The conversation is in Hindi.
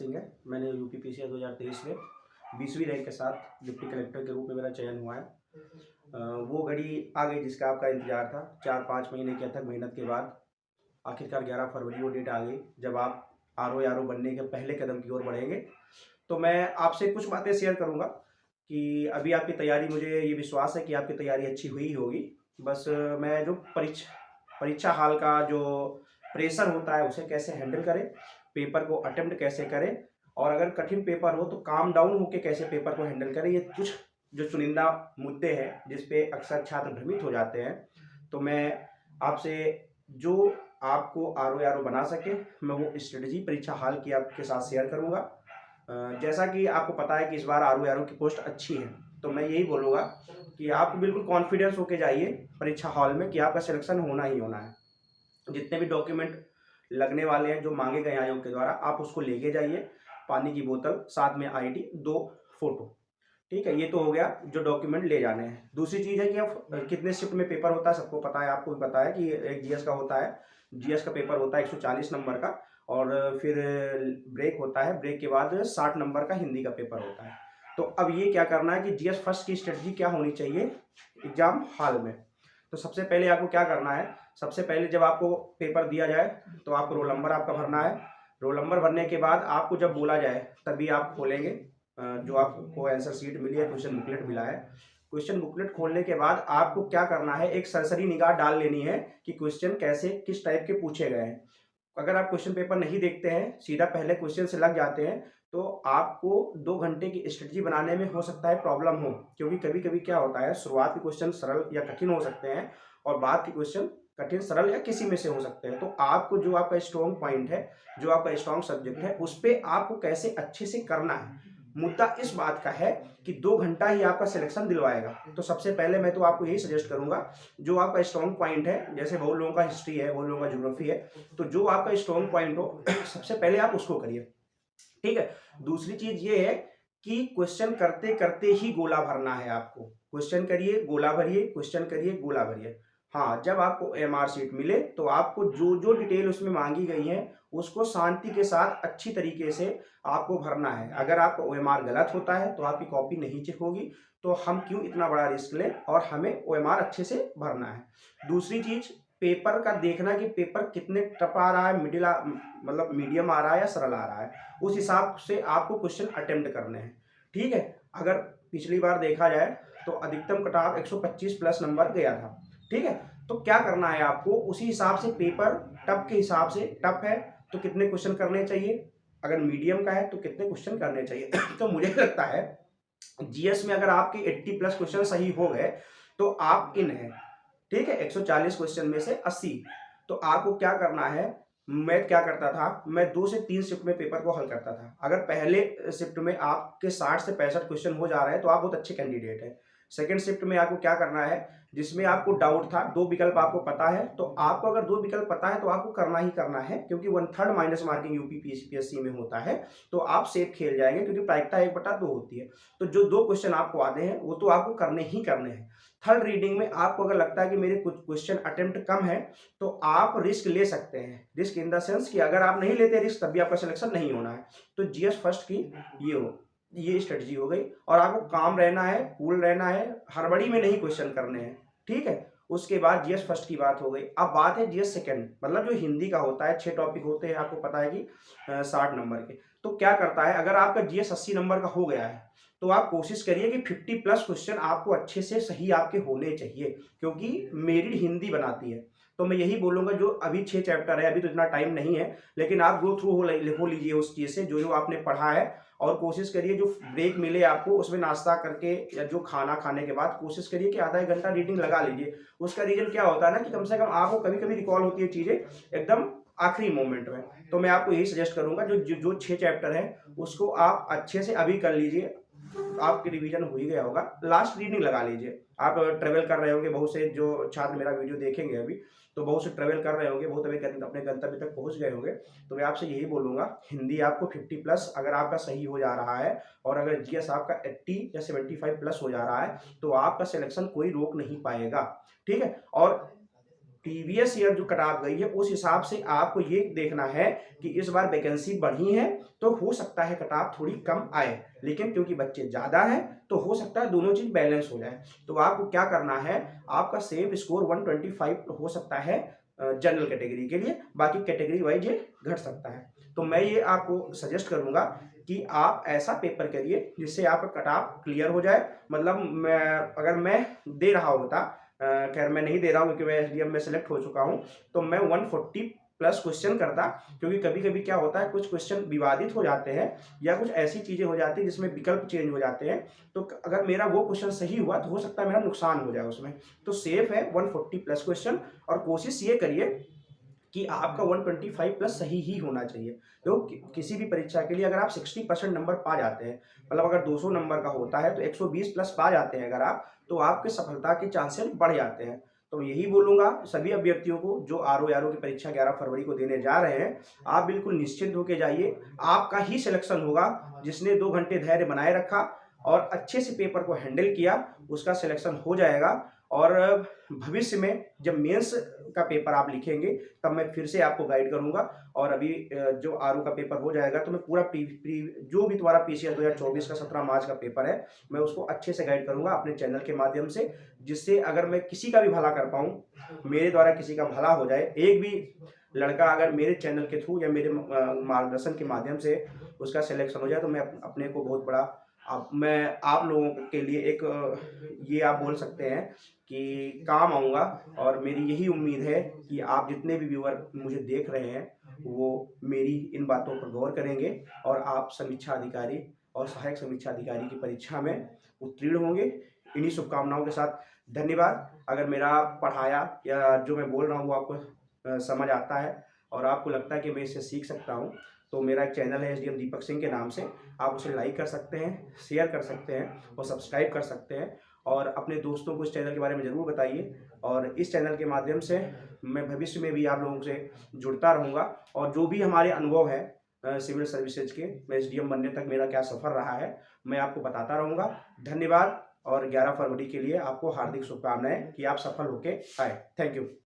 सिंह है। मैंने यूपी पीसीआर 2023 में 20वीं रैंक के साथ डिप्टी कलेक्टर के रूप में मेरा चयन हुआ है। वो घड़ी आ गई जिसका आपका इंतजार था। 4-5 महीने की अथक मेहनत के बाद आखिरकार 11 फरवरी वो डेट आ गई जब आप आरओ बनने के पहले कदम की ओर बढ़ेंगे। तो मैं आपसे कुछ बातें शेयर करूंगा कि अभी आपकी तैयारी, मुझे ये विश्वास है कि आपकी तैयारी अच्छी हुई होगी। बस मैं जो परीक्षा हाल का जो प्रेशर होता है उसे कैसे हैंडल करें, पेपर को अटेम्प्ट कैसे करें, और अगर कठिन पेपर हो तो काम डाउन होकर कैसे पेपर को हैंडल करें, ये कुछ जो चुनिंदा मुद्दे हैं जिस पे अक्सर छात्र भ्रमित हो जाते हैं। तो मैं आपसे जो आपको आरओ बना सके, मैं वो स्ट्रेटजी परीक्षा हाल की आपके साथ शेयर करूंगा। जैसा कि आपको पता है कि इस बार आरओ की पोस्ट अच्छी है, तो मैं यही बोलूँगा कि आप बिल्कुल कॉन्फिडेंस होके जाइए परीक्षा हॉल में कि आपका सिलेक्शन होना ही होना है। जितने भी डॉक्यूमेंट लगने वाले हैं जो मांगे गए आयोग के द्वारा, आप उसको लेके जाइए। पानी की बोतल, साथ में आईडी, 2 फोटो। ठीक है, ये तो हो गया जो डॉक्यूमेंट ले जाने हैं। दूसरी चीज़ है कि अब कितने शिफ्ट में पेपर होता है सबको पता है, आपको भी पता है कि एक जीएस का होता है। जीएस का पेपर होता है 140 नंबर का, और फिर ब्रेक होता है। ब्रेक के बाद 60 नंबर का हिंदी का पेपर होता है। तो अब ये क्या करना है कि जीएस फर्स्ट की स्ट्रेटजी क्या होनी चाहिए एग्जाम हॉल में। तो सबसे पहले आपको क्या करना है, सबसे पहले जब आपको पेपर दिया जाए तो आपको रोल नंबर आपका भरना है। रोल नंबर भरने के बाद आपको जब बोला जाए तभी आप खोलेंगे जो आपको आंसर शीट मिली है, क्वेश्चन बुकलेट मिला है। क्वेश्चन बुकलेट खोलने के बाद आपको क्या करना है, एक सरसरी निगाह डाल लेनी है कि क्वेश्चन कैसे किस टाइप के पूछे गए हैं। अगर आप क्वेश्चन पेपर नहीं देखते हैं, सीधा पहले क्वेश्चन से लग जाते हैं, तो आपको 2 घंटे की स्ट्रेटजी बनाने में हो सकता है प्रॉब्लम हो। क्योंकि कभी कभी क्या होता है, शुरुआत के क्वेश्चन सरल या कठिन हो सकते हैं और बाद के क्वेश्चन कठिन सरल या किसी में से हो सकते हैं। तो आपको जो आपका स्ट्रॉन्ग पॉइंट है, जो आपका स्ट्रॉन्ग सब्जेक्ट है, उस पर आपको कैसे अच्छे से करना है। मुद्दा इस बात का है कि 2 घंटा ही आपका सिलेक्शन दिलवाएगा। तो सबसे पहले मैं तो आपको यही सजेस्ट करूंगा, जो आपका स्ट्रॉन्ग पॉइंट है, जैसे बहुत लोगों का हिस्ट्री है, बहुत लोगों का ज्योग्राफी है, तो जो आपका स्ट्रॉन्ग पॉइंट हो सबसे पहले आप उसको करिए। ठीक है। दूसरी चीज ये है कि क्वेश्चन करते करते ही गोला भरना है आपको। क्वेश्चन करिए, गोला भरिए, क्वेश्चन करिए, गोला भरिए। हाँ, जब आपको एमआर शीट मिले तो आपको जो जो डिटेल उसमें मांगी गई है उसको शांति के साथ अच्छी तरीके से आपको भरना है। अगर आपका ओएमआर गलत होता है तो आपकी कॉपी नहीं चेक होगी, तो हम क्यों इतना बड़ा रिस्क लें, और हमें ओएमआर अच्छे से भरना है। दूसरी चीज, पेपर का देखना कि पेपर कितने टफ आ रहा है, मतलब मीडियम आ रहा है या सरल आ रहा है, उस हिसाब से आपको क्वेश्चन अटेम्प्ट करने हैं। ठीक है। अगर पिछली बार देखा जाए तो अधिकतम कट ऑफ 125 प्लस नंबर गया था। ठीक है। तो क्या करना है आपको, उसी हिसाब से पेपर टफ के हिसाब से, टफ है तो कितने क्वेश्चन करने चाहिए, अगर मीडियम का है तो कितने क्वेश्चन करने चाहिए। तो मुझे लगता है जीएस में अगर आपके 80 प्लस क्वेश्चन सही हो गए तो आप इन है। ठीक है, 140 क्वेश्चन में से 80। तो आपको क्या करना है, मैं क्या करता था, मैं 2 से 3 शिफ्ट में पेपर को हल करता था। अगर पहले शिफ्ट में आपके 60 से 65 क्वेश्चन हो जा रहे हैं तो आप बहुत अच्छे कैंडिडेट हैं। सेकंड शिफ्ट में आपको क्या करना है, जिसमें आपको डाउट था, 2 विकल्प आपको पता है, तो आपको अगर 2 विकल्प पता है तो आपको करना ही करना है, क्योंकि 1/3 माइनस मार्किंग यूपी पीएससी में होता है। तो आप सेफ खेल जाएंगे, क्योंकि प्रायिकता 1/2 होती है। तो जो 2 क्वेश्चन आपको आते हैं वो तो आपको करने ही करने हैं। थर्ड रीडिंग में आपको अगर लगता है कि मेरे कुछ क्वेश्चन अटेम्प्ट कम है तो आप रिस्क ले सकते हैं। रिस्क इन द सेंस कि अगर आप नहीं लेते रिस्क तभी आपका सिलेक्शन नहीं होना है। तो जीएस फर्स्ट की ये स्ट्रेटजी हो गई, और आपको काम रहना है, कूल रहना है, हड़बड़ी में नहीं क्वेश्चन करने हैं। ठीक है। उसके बाद जीएस फर्स्ट की बात हो गई। अब बात है जीएस सेकंड, मतलब जो हिंदी का होता है, 6 टॉपिक होते हैं, आपको पता है कि 60 नंबर के। तो क्या करता है, अगर आपका जीएस 80 नंबर का हो गया है तो आप कोशिश करिए कि 50 प्लस क्वेश्चन आपको अच्छे से सही आपके होने चाहिए, क्योंकि मेरिट हिंदी बनाती है। तो मैं यही बोलूंगा, जो अभी 6 चैप्टर है, अभी तो इतना टाइम नहीं है, लेकिन आप गो थ्रू हो लीजिए उस चीज से जो जो आपने पढ़ा है, और कोशिश करिए जो ब्रेक मिले आपको उसमें नाश्ता करके या जो खाना खाने के बाद कोशिश करिए कि आधा 1 घंटा रीडिंग लगा लीजिए। उसका रीजन क्या होता है ना, कि कम से कम आपको कभी कभी रिकॉल होती है चीजें एकदम आखिरी मोमेंट में। तो मैं आपको यही सजेस्ट करूंगा, जो 6 चैप्टर है उसको आप अच्छे से अभी कर लीजिए। आपके रिवीजन हो ही गया होगा, लास्ट रीडिंग लगा लीजिए। आप ट्रेवल कर रहे होंगे, बहुत से जो छात्र मेरा वीडियो देखेंगे अभी, तो बहुत से ट्रेवल कर रहे होंगे, बहुत अभी अपने गंतव्य तक पहुंच गए होंगे। तो मैं आपसे यही बोलूंगा, हिंदी आपको 50 प्लस अगर आपका सही हो जा रहा है, और अगर जीएस आपका 80 या 75 प्लस हो जा रहा है, तो आपका सिलेक्शन कोई रोक नहीं पाएगा। ठीक है। और प्रीवियस ईयर जो कट ऑफ गई है उस हिसाब से आपको ये देखना है कि इस बार वैकेंसी बढ़ी है तो हो सकता है कट ऑफ थोड़ी कम आए, लेकिन क्योंकि बच्चे ज़्यादा हैं तो हो सकता है दोनों चीज़ बैलेंस हो जाए। तो आपको क्या करना है, आपका सेफ स्कोर 125 हो सकता है जनरल कैटेगरी के लिए, बाकी कैटेगरी वाइज ये घट सकता है। तो मैं ये आपको सजेस्ट करूंगा कि आप ऐसा पेपर करिए जिससे आपका कट ऑफ क्लियर हो जाए। मतलब अगर मैं दे रहा होता, खैर मैं नहीं दे रहा हूँ क्योंकि मैं एसडीएम में सेलेक्ट हो चुका हूँ, तो मैं 140 प्लस क्वेश्चन करता, क्योंकि कभी कभी क्या होता है कुछ क्वेश्चन विवादित हो जाते हैं या कुछ ऐसी चीजें हो जाती है जिसमें विकल्प चेंज हो जाते हैं, तो अगर मेरा वो क्वेश्चन सही हुआ तो हो सकता है मेरा नुकसान हो जाए उसमें। तो सेफ है 140 प्लस क्वेश्चन, और कोशिश ये करिए कि आपका 125 प्लस सही ही होना चाहिए। तो किसी भी परीक्षा के लिए अगर आप 60% नंबर पा जाते हैं, मतलब अगर 200 नंबर का होता है तो 120 प्लस पा जाते हैं अगर आप, तो आपके सफलता के चांसेस बढ़ जाते हैं। तो यही बोलूंगा सभी अभ्यर्थियों को जो आरओ की परीक्षा 11 फरवरी को देने जा रहे हैं, आप बिल्कुल निश्चिंत होकर जाइए, आपका ही सिलेक्शन होगा। जिसने 2 घंटे धैर्य बनाए रखा और अच्छे से पेपर को हैंडल किया, उसका सिलेक्शन हो जाएगा। और भविष्य में जब मेंस का पेपर आप लिखेंगे तब मैं फिर से आपको गाइड करूंगा। और अभी जो आरओ का पेपर हो जाएगा तो मैं पूरा जो भी तुम्हारा पीसीएस 2024 का 17 मार्च का पेपर है, मैं उसको अच्छे से गाइड करूंगा अपने चैनल के माध्यम से, जिससे अगर मैं किसी का भी भला कर पाऊँ, मेरे द्वारा किसी का भला हो जाए, एक भी लड़का अगर मेरे चैनल के थ्रू या मेरे मार्गदर्शन के माध्यम से उसका सिलेक्शन हो जाए, तो मैं अपने को बहुत बड़ा मैं आप लोगों के लिए एक ये आप बोल सकते हैं कि काम आऊँगा। और मेरी यही उम्मीद है कि आप जितने भी व्यूअर मुझे देख रहे हैं वो मेरी इन बातों पर गौर करेंगे और आप समीक्षा अधिकारी और सहायक समीक्षा अधिकारी की परीक्षा में उत्तीर्ण होंगे। इन्हीं शुभकामनाओं के साथ धन्यवाद। अगर मेरा पढ़ाया या जो मैं बोल रहा हूँ वो आपको समझ आता है और आपको लगता है कि मैं इससे सीख सकता हूँ, तो मेरा एक चैनल है एसडीएम दीपक सिंह के नाम से, आप उसे लाइक कर सकते हैं, शेयर कर सकते हैं और सब्सक्राइब कर सकते हैं। और अपने दोस्तों को इस चैनल के बारे में ज़रूर बताइए। और इस चैनल के माध्यम से मैं भविष्य में भी आप लोगों से जुड़ता रहूँगा, और जो भी हमारे अनुभव है सिविल सर्विसेज के, एसडीएम बनने तक मेरा क्या सफ़र रहा है, मैं आपको बताता रहूँगा। धन्यवाद। और 11 फरवरी के लिए आपको हार्दिक शुभकामनाएं कि आप सफल होके आए। Thank you.